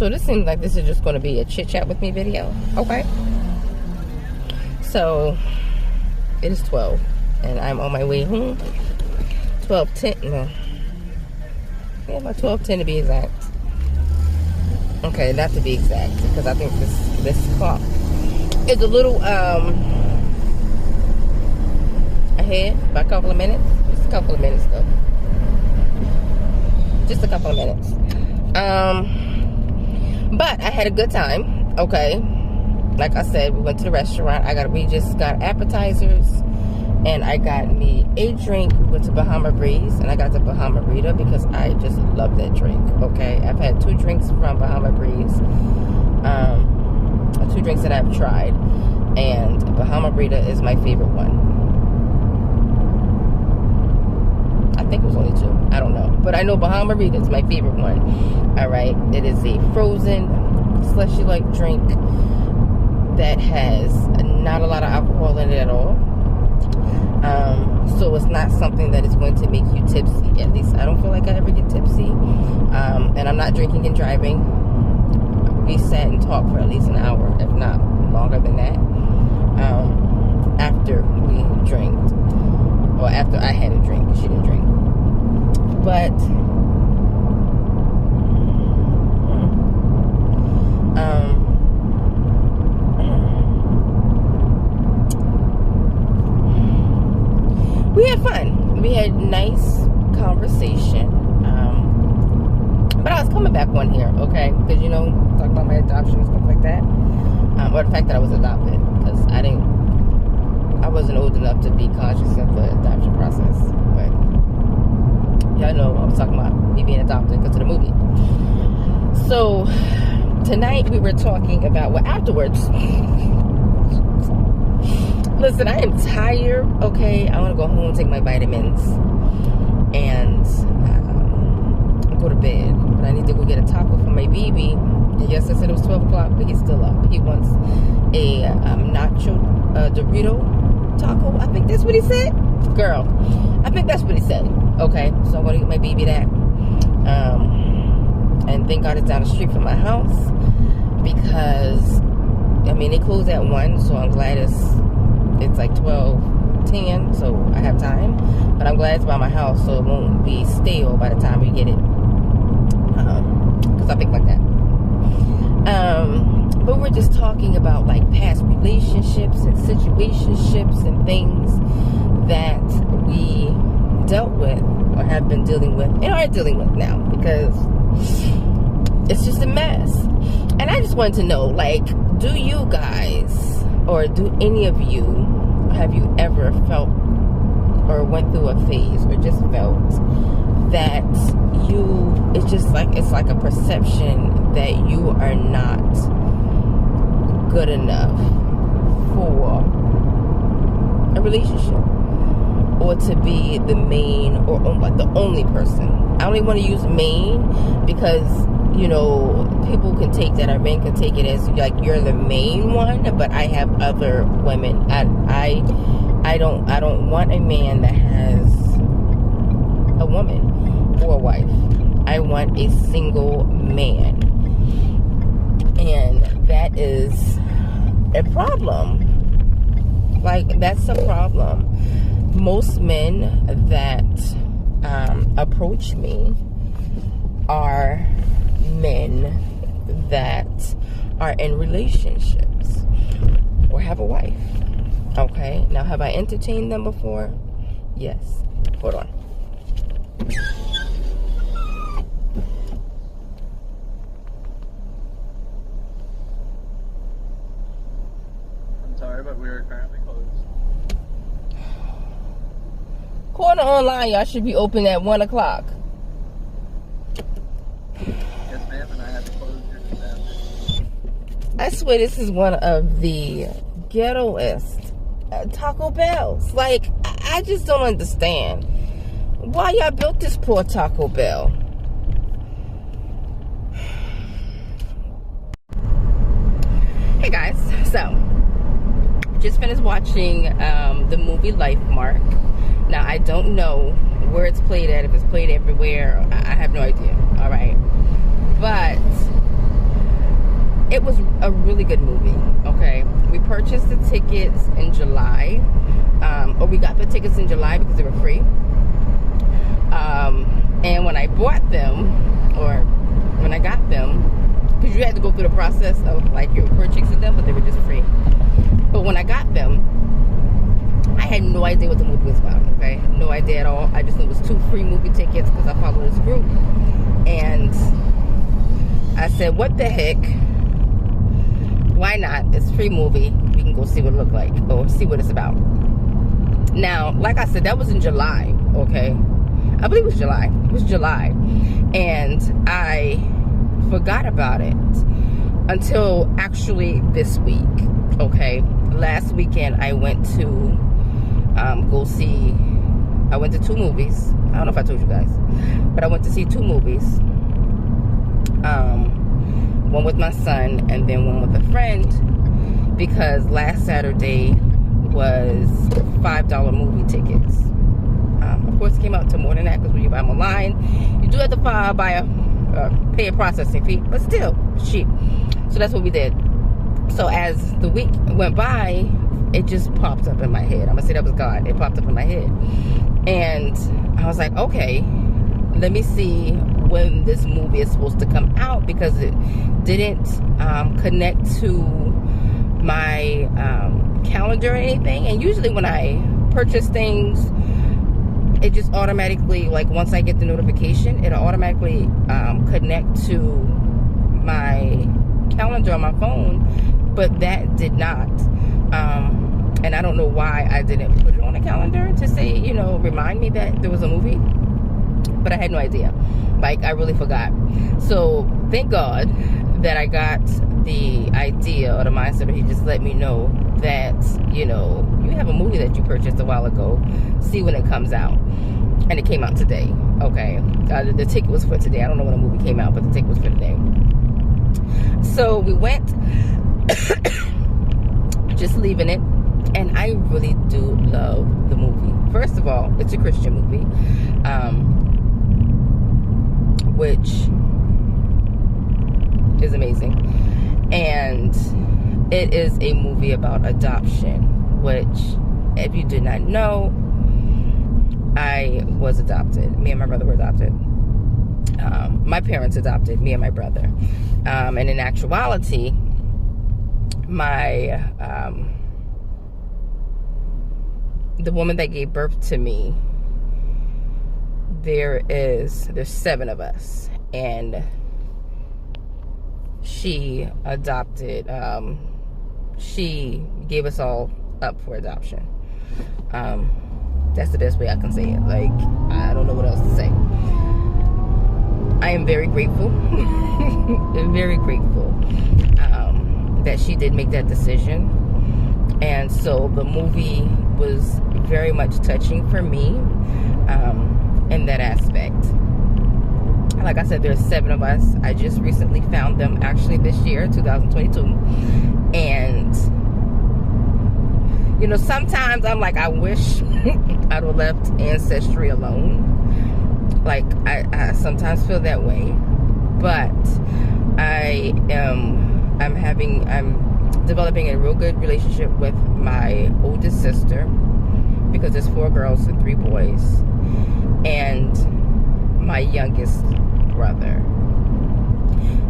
So this seems like this is just going to be a chit chat with me video. Okay. So it is 12 and I'm on my way home. 12:10. No. Yeah, about 12:10 to be exact. Okay, not to be exact, because I think this clock is a little ahead by a couple of minutes. Just a couple of minutes though. Just a couple of minutes. But I had a good time. Okay. Like I said, we went to the restaurant. We just got appetizers. And I got me a drink. We went to Bahama Breeze. And I got the Bahama Rita because I just love that drink. Okay. I've had 2 drinks from Bahama Breeze. 2 drinks that I've tried. And Bahama Rita is my favorite one. I think it was only 2. I don't know. But I know Bahama Rita is my favorite one. Alright. It is a frozen, slushy-like drink that has not a lot of alcohol in it at all. So it's not something that is going to make you tipsy. At least I don't feel like I ever get tipsy. And I'm not drinking and driving. We sat and talked for at least an hour, if not longer than that. After we drank. Or after I had a drink. She didn't drink. But we had fun. We had nice conversation. But I was coming back on here, okay? Because, you know, talking about my adoption and stuff like that. Or the fact that I was adopted. Because I wasn't old enough to be conscious of the adoption process. But y'all know I was talking about me being adopted because of the movie. So tonight we were talking about, well, afterwards. Listen, I am tired, okay? I want to go home and take my vitamins and go to bed. But I need to go get a taco for my baby. And yes, I said it was 12 o'clock, but he's still up. He wants a nacho Dorito taco. I think that's what he said. Girl, I think that's what he said. Okay, so I'm going to get my baby that. And thank God it's down the street from my house. Because, I mean, they close at 1, so I'm glad it's like 12:10, so I have time. But I'm glad it's by my house, so it won't be stale by the time we get it. Because I think like that. But we're just talking about like past relationships and situationships and things that we dealt with or have been dealing with and are dealing with now, because it's just a mess. And I just wanted to know, like, do you guys, or do any of you, have you ever felt or went through a phase or just felt that it's like a perception that you are not good enough for a relationship, or to be the main, or like the only person? I only want to use main because, you know, people can take that, or men can take it as like you're the main one, but I have other women. I don't want a man that has a woman or a wife. I want a single man. And that is a problem. Like, that's a problem. Most men that approach me are men that are in relationships or have a wife. Okay, now have I entertained them before? Yes. Hold on. I'm sorry, but we are currently closed. Corner online, y'all should be open at 1 o'clock. Yes, ma'am, and I have to close your disaster. I swear this is one of the ghettoest Taco Bells. Like, I just don't understand why y'all built this poor Taco Bell. Hey guys, so just finished watching the movie Lifemark. Now I don't know where it's played at, if it's played everywhere. I have no idea. All right, but it was a really good movie. Okay, we purchased the tickets in July, or we got the tickets in July because they were free. And when I bought them, or when I got them, because you had to go through the process of like you were purchasing them, but they were just free. But when I got them, I had no idea what the movie was about. Okay, no idea at all. I just knew it was 2 free movie tickets because I follow this group, and I said, "What the heck? Why not? It's a free movie. We can go see what it looked like or see what it's about." Now, like I said, that was in July. Okay, I believe it was July. It was July, and I forgot about it until actually this week. Okay, last weekend I went to go see. I went to 2 movies. I don't know if I told you guys, but I went to see 2 movies. One with my son and then one with a friend, because last Saturday was $5 movie tickets. Of course, it came out to more than that because when you buy them online, you do have to pay a processing fee, but still cheap. So that's what we did. So as the week went by, it just popped up in my head. I'm gonna say that was God. It popped up in my head, and I was like, okay, let me see when this movie is supposed to come out, because it didn't connect to my calendar or anything. And usually when I purchase things, it just automatically, like once I get the notification, it'll automatically connect to my calendar on my phone, but that did not. And I don't know why I didn't put it on the calendar to say, you know, remind me that there was a movie, but I had no idea. Like, I really forgot. So thank God that I got the idea or the mindset, or he just let me know that, you know, you have a movie that you purchased a while ago, see when it comes out. And it came out today. Okay, the ticket was for today. I don't know when the movie came out, but the ticket was for today. So we went, just leaving it, and I really do love the movie. First of all, it's a Christian movie, which is amazing. And it is a movie about adoption, which, if you did not know, I was adopted. Me and my brother were adopted. My parents adopted me and my brother. And in actuality, the woman that gave birth to me, there's 7 of us, and she adopted, she gave us all up for adoption. That's the best way I can say it. Like, I don't know what else to say. I am very grateful, very grateful that she did make that decision. And so the movie was very much touching for me in that aspect. Like I said, there's 7 of us. I just recently found them, actually this year, 2022. And, you know, sometimes I'm like, I wish I'd have left Ancestry alone. Like, I sometimes feel that way. But I'm developing a real good relationship with my oldest sister, because there's 4 girls and 3 boys, and my youngest brother.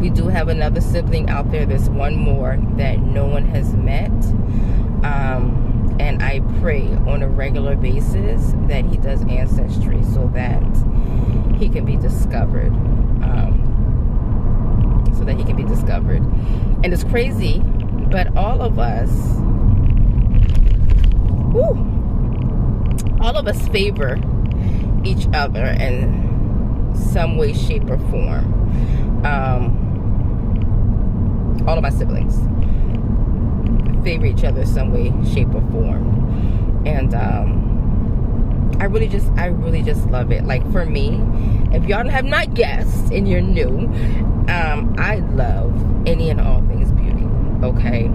We do have another sibling out there. There's one more that no one has met, and I pray on a regular basis that he does Ancestry so that he can be discovered. And it's crazy, but all of us favor each other in some way, shape, or form. All of my siblings favor each other in some way, shape, or form. And I really just love it. Like, for me, if y'all have not guessed and you're new, I love any and all things beauty. Okay,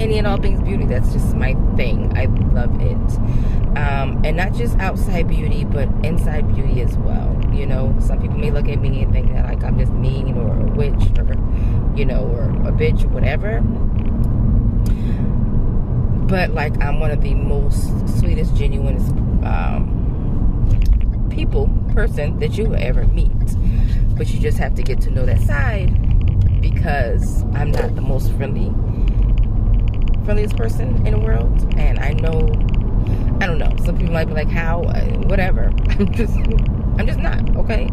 any and all things beauty. That's just my thing. I love it. And not just outside beauty, but inside beauty as well. You know, some people may look at me and think that, like, I'm just mean or a witch or you know, or a bitch or whatever. But like, I'm one of the most sweetest, genuine person that you will ever meet. But you just have to get to know that side, because I'm not the most friendliest person in the world. And I know, I don't know, some people might be like, how, whatever. I'm just not, okay?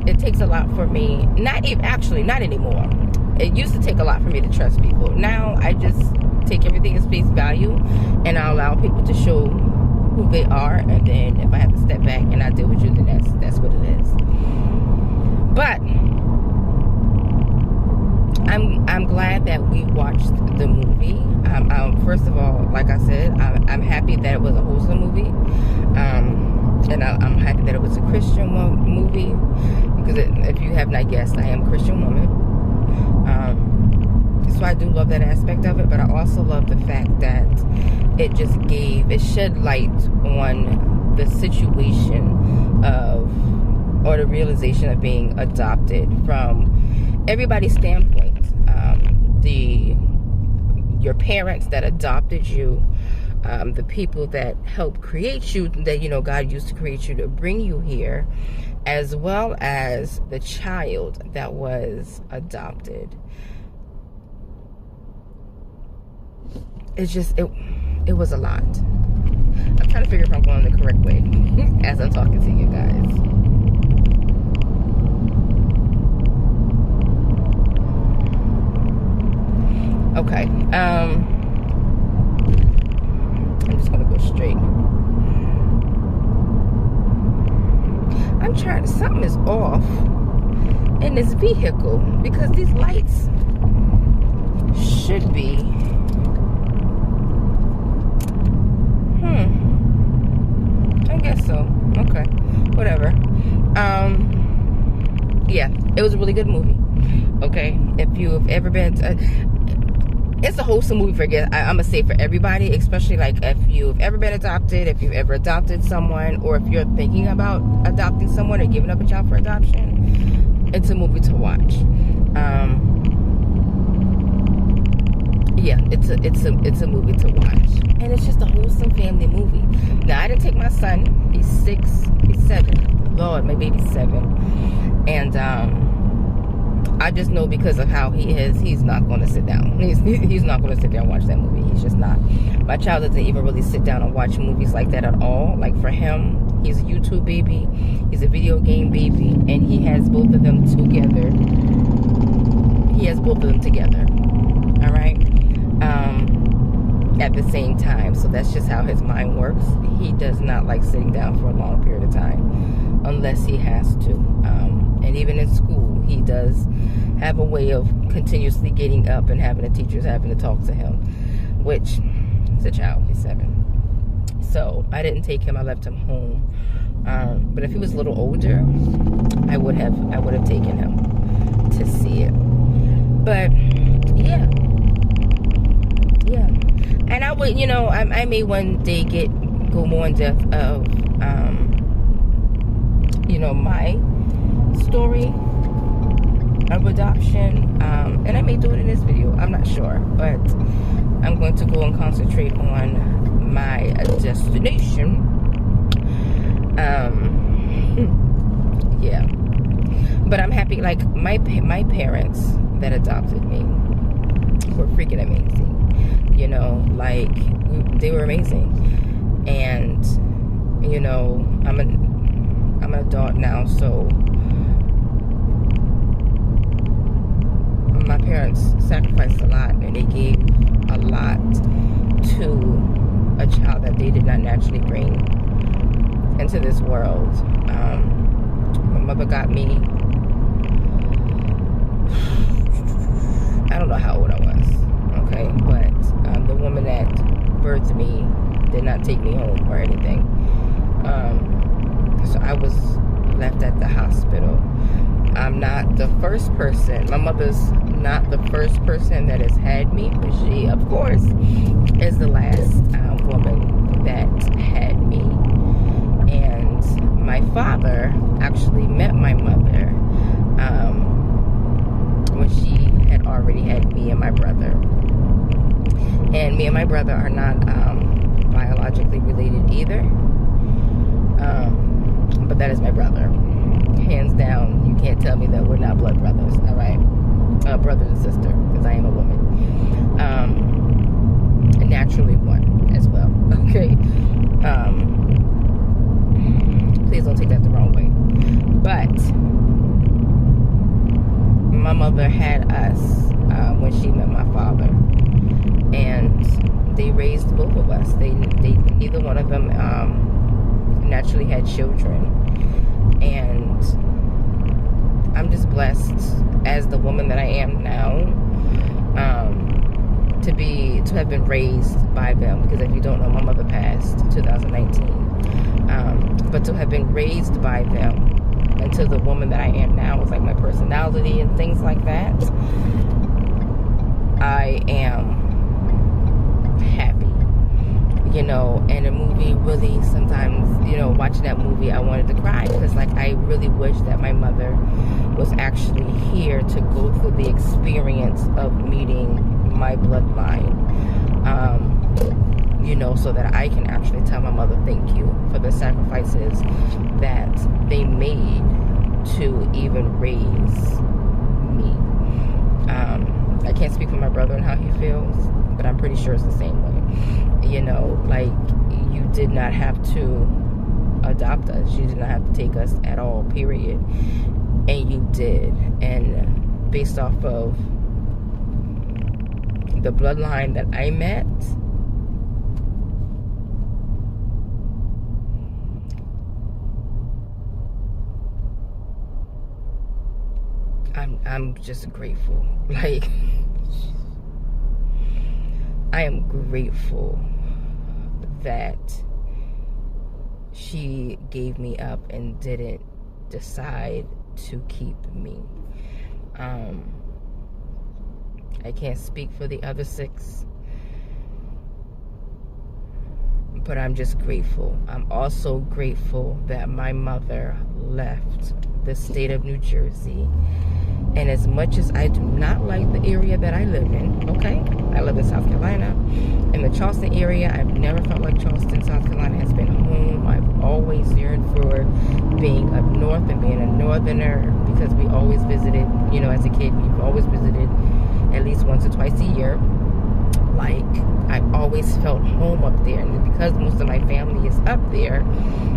It takes a lot for me, not anymore. It used to take a lot for me to trust people. Now I just take everything as face value, and I allow people to show who they are, and then if I have to step back and I deal with you, then that's what it is. But I'm glad that we watched the movie. First of all, like I said, I'm happy that it was a wholesome movie, and I'm happy that it was a Christian movie, because if you have not guessed, I am a Christian woman. So I do love that aspect of it, but I also love the fact that it shed light on the situation or the realization of being adopted from everybody's standpoint. Your parents that adopted you, the people that helped create you, that, you know, God used to create you to bring you here, as well as the child that was adopted. It's just, it was a lot. I'm trying to figure if I'm going the correct way as I'm talking to you guys. Okay, I'm just gonna go straight. I'm trying, something is off in this vehicle, because these lights should be, I guess so. Okay, whatever. Yeah, it was a really good movie. Okay, if you've ever been to, it's a wholesome movie for, I'm gonna say, for everybody, especially like if you've ever been adopted, if you've ever adopted someone, or if you're thinking about adopting someone or giving up a child for adoption. It's a movie to watch. Yeah, it's a movie to watch, and it's just a wholesome family movie. Now, I didn't take my son. He's 7. Lord, my baby's 7, and I just know, because of how he is, he's not going to sit down. He's not going to sit there and watch that movie. He's just not. My child doesn't even really sit down and watch movies like that at all. Like, for him, he's a YouTube baby, he's a video game baby, and he has both of them together. All right. At the same time. So that's just how his mind works. He does not like sitting down for a long period of time unless he has to. And even in school, he does have a way of continuously getting up and having the teachers having to talk to him, which is a child. He's 7. So I didn't take him. I left him home. But if he was a little older, I would have taken him to see it. But yeah. And I would, you know, I may one day go more in depth of, you know, my story of adoption, and I may do it in this video. I'm not sure, but I'm going to go and concentrate on my destination. Yeah, but I'm happy. Like, my parents that adopted me were freaking amazing. You know, like, they were amazing. And, you know, I'm an adult now, so my parents sacrificed a lot, and they gave a lot to a child that they did not naturally bring into this world. My mother got me, I don't know how old I was, okay, but the woman that birthed me did not take me home or anything. So I was left at the hospital. I'm not the first person. My mother's not the first person that has had me, but she, of course, is the last woman that had me. And my father actually met my mother when she had already had me and my brother. And me and my brother are not biologically related either. But that is my brother. Hands down, you can't tell me that we're not blood brothers, all right? Brother and sister, because I am a woman. Naturally one as well, okay? Please don't take that the wrong way. But my mother had us when she met my father, and they raised both of us. They neither one of them naturally had children, and I'm just blessed as the woman that I am now to have been raised by them, because if you don't know, my mother passed 2019. But to have been raised by them into the woman that I am now, with like my personality and things like that, I am happy. You know, and a movie really sometimes, you know, watching that movie, I wanted to cry, because like I really wish that my mother was actually here to go through the experience of meeting my bloodline, you know, so that I can actually tell my mother thank you for the sacrifices that they made to even raise me. I can't speak for my brother and how he feels, but I'm pretty sure it's the same way. You know, like, you did not have to adopt us. You did not have to take us at all, period. And you did. And based off of the bloodline that I met, I'm just grateful. Like, I am grateful that she gave me up and didn't decide to keep me. I can't speak for the other 6, but I'm just grateful. I'm also grateful that my mother left the state of New Jersey. And as much as I do not like the area that I live in, okay? I live in South Carolina. In the Charleston area, I've never felt like Charleston, South Carolina has been home. I've always yearned for being up north and being a northerner, because we always visited, you know, as a kid, we've always visited at least once or twice a year. Like, I always felt home up there. And because most of my family is up there,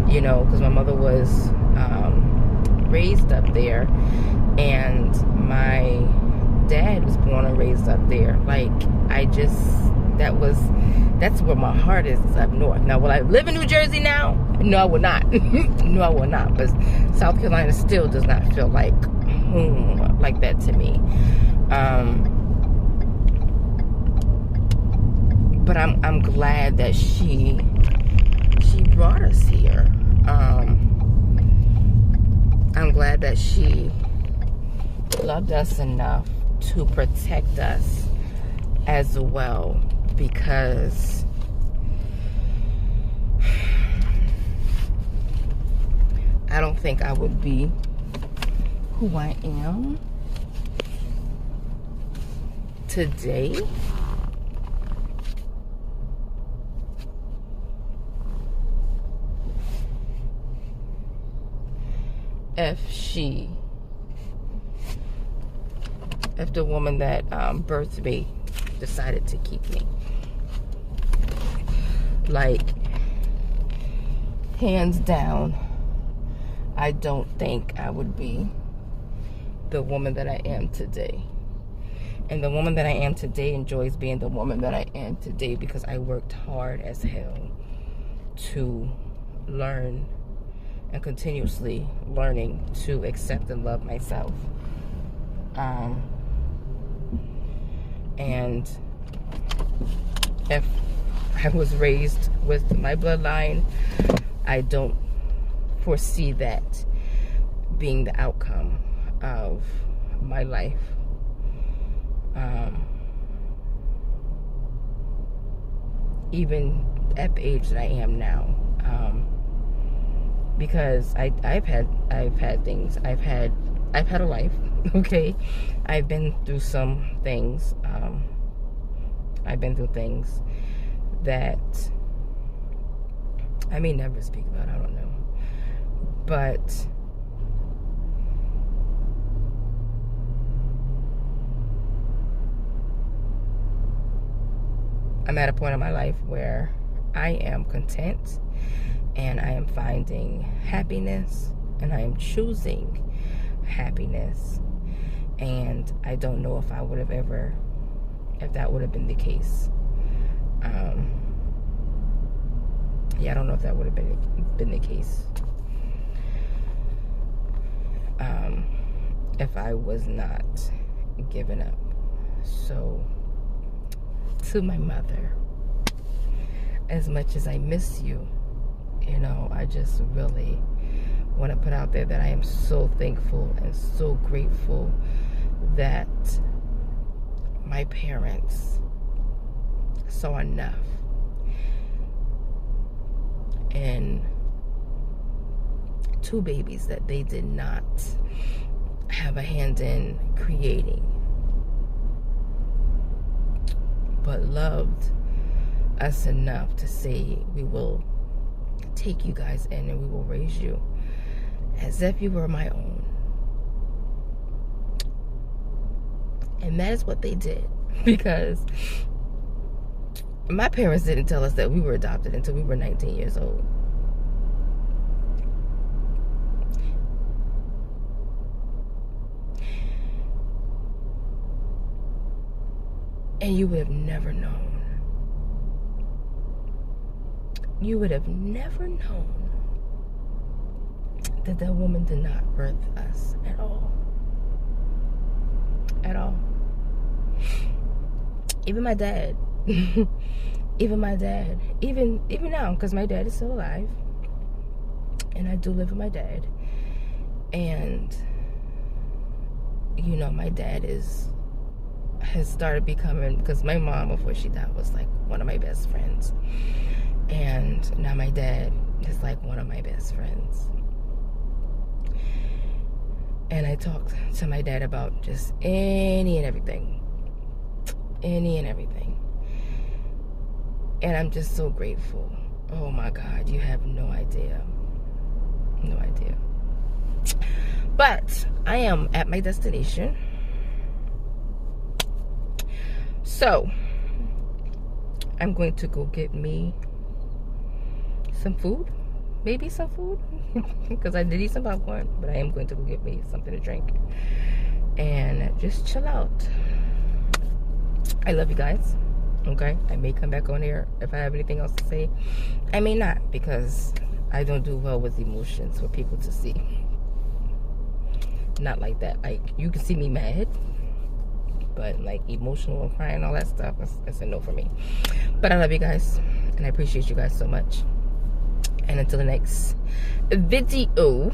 you know, because my mother was raised up there, and my dad was born and raised up there. Like, that's where my heart is up north. Now, will I live in New Jersey now? No, I will not. No, I will not. But South Carolina still does not feel like home like that to me. But I'm glad that she brought us here. I'm glad that she loved us enough to protect us as well, because I don't think I would be who I am today if the woman that birthed me decided to keep me. Like, hands down, I don't think I would be the woman that I am today. And the woman that I am today enjoys being the woman that I am today, because I worked hard as hell to learn and continuously learning to accept and love myself. And if I was raised with my bloodline, I don't foresee that being the outcome of my life. Even at the age that I am now, because I've had things. I've had a life. Okay, I've been through some things. I've been through things that I may never speak about. I don't know, but I'm at a point in my life where I am content, and I am finding happiness, and I am choosing happiness. And I don't know if I would have ever, if that would have been the case. Yeah, I don't know if that would have been the case if I was not given up. So, to my mother, as much as I miss you, you know, I just really want to put out there that I am so thankful and so grateful that my parents saw enough in 2 babies that they did not have a hand in creating, but loved us enough to say, we will take you guys in and we will raise you as if you were my own. And that is what they did, because my parents didn't tell us that we were adopted until we were 19 years old. And you would have never known. You would have never known that that woman did not birth us at all. At all. Even my dad. Even my dad. Even now, because my dad is still alive. And I do live with my dad. And, you know, my dad has started becoming, because my mom, before she died, was like one of my best friends. And now my dad is like one of my best friends. And I talked to my dad about just any and everything. Any and everything. And I'm just so grateful. Oh my God, you have no idea. No idea. But I am at my destination. So, I'm going to go get me some food. Maybe some food. Because I did eat some popcorn. But I am going to go get me something to drink. And just chill out. I love you guys. Okay? I may come back on here if I have anything else to say. I may not. Because I don't do well with emotions for people to see. Not like that. Like, you can see me mad. But like emotional and crying, all that stuff, that's a no for me. But I love you guys, and I appreciate you guys so much. And until the next video,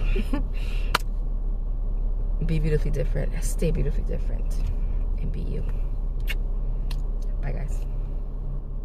be beautifully different, stay beautifully different, and be you. Bye guys.